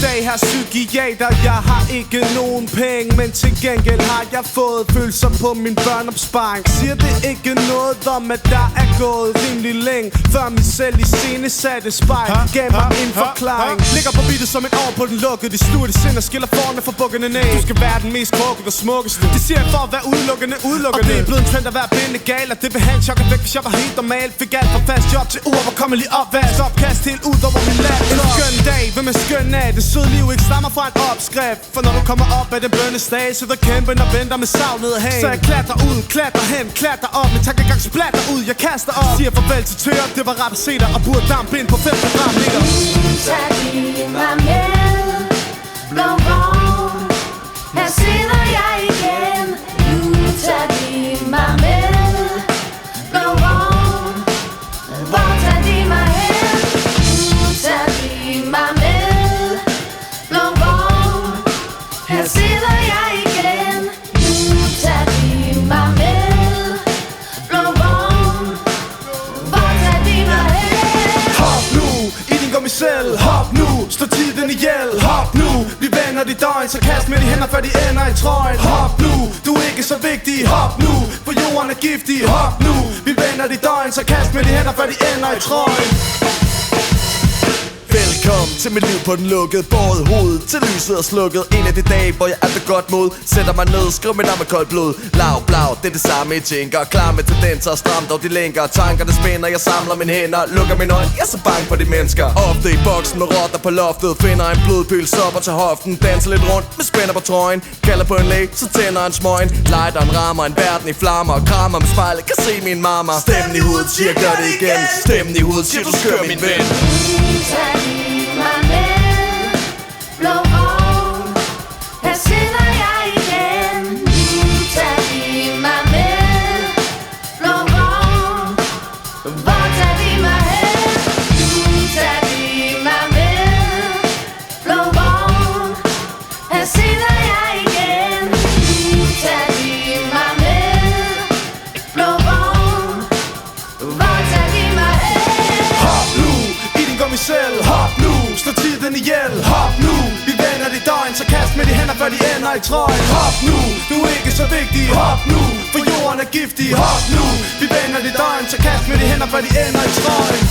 Goddag her psykiater, jeg har ikke nogen penge, men til gengæld har jeg fået følelser på min børneopsparing. Siger det ikke noget om, at der er gået rimelig længe, før mig selv i scene satte spejl gav mig en forklaring. Ligger på beatet som et år på den lukkede studie, sind og skiller forne for bukkende næ. Du skal være den mest korkede og smukkeste. Det siger jeg for at være udelukkende. Og det er blevet en trend at være bindegal, og det vil have en chok væk, hvis jeg var helt normal. Fik alt for fast job til uoverkommelig opvask. Opkast helt ud over min lap. En skøn dag, hvem er skøn af det søde liv ikke stammer fra en opskrift. For når du kommer op af den bønnestage, sidder kæmpen og venter med savnet hen. Så jeg klatrer ud, klatrer hen, klatrer op med tankegang splatter ud, jeg kaster op. Siger farvel til tøger, det var ret at se dig, og burde dampe ind på 5 kvadratmeter. Tag lige mig med, blå vogn, her sidder jeg igen. Tag lige mig med, blå vogn, hvor tager de mig hen? Tag lige mig med, blå vogn, her sidder jeg igen. Tag lige mig med, blå vogn, hvor tager de mig hen? Hop nu, i din gummicelle, hop nu, slå tiden ihjel, hop nu. Vi vender dit døgn, så kast med de hænder, før de ender i trøjen. Hop nu, du er ikke så vigtig, hop nu, for jorden er giftig, hop nu. Vi vender dit døgn, så kast med de hænder, før de ender i trøjen. Velkommen til mit liv på den lukkede, båret hovedet til lyset og slukket. En af de dage, hvor jeg er ved godt mod, sætter mig ned, skriver mit navn med koldt blod. Lav, blau, det er det samme, jeg tænker. Klar med tendenser, stram dog de lænker. Tankerne spænder, jeg samler mine hænder. Lukker mine øjne, jeg er så bange på de mennesker. Ofte i boksen med rotter på loftet. Finder en blodpøl, stopper til hoften. Danser lidt rundt med spænder på trøjen. Kalder på en læge, så tænder en smøgen. Lighteren rammer en verden i flammer. Krammer med spejlet, kan se min mamma. Stemmen i hovedet siger, gør det igen. Stemmen i hovedet siger, du skør min ven. Tag lige mig med, blå vogn, her sidder jeg igen. Tag lige mig med, blå vogn, hvor tager de mig hen? Tag lige mig med, blå vogn, her sidder jeg igen. Tag lige mig med, blå vogn, hvor tager de mig hen? Hop nu, i din gummicelle, hop nu, slå tiden ihjel, hop nu. Vi vender dit døgn, så kast med de hænder, før de ender i trøjen. Hop nu, du er ikke så vigtig, hop nu, for jorden er giftig, hop nu. Vi vender dit døgn, så kast med de hænder, før de ender i trøjen.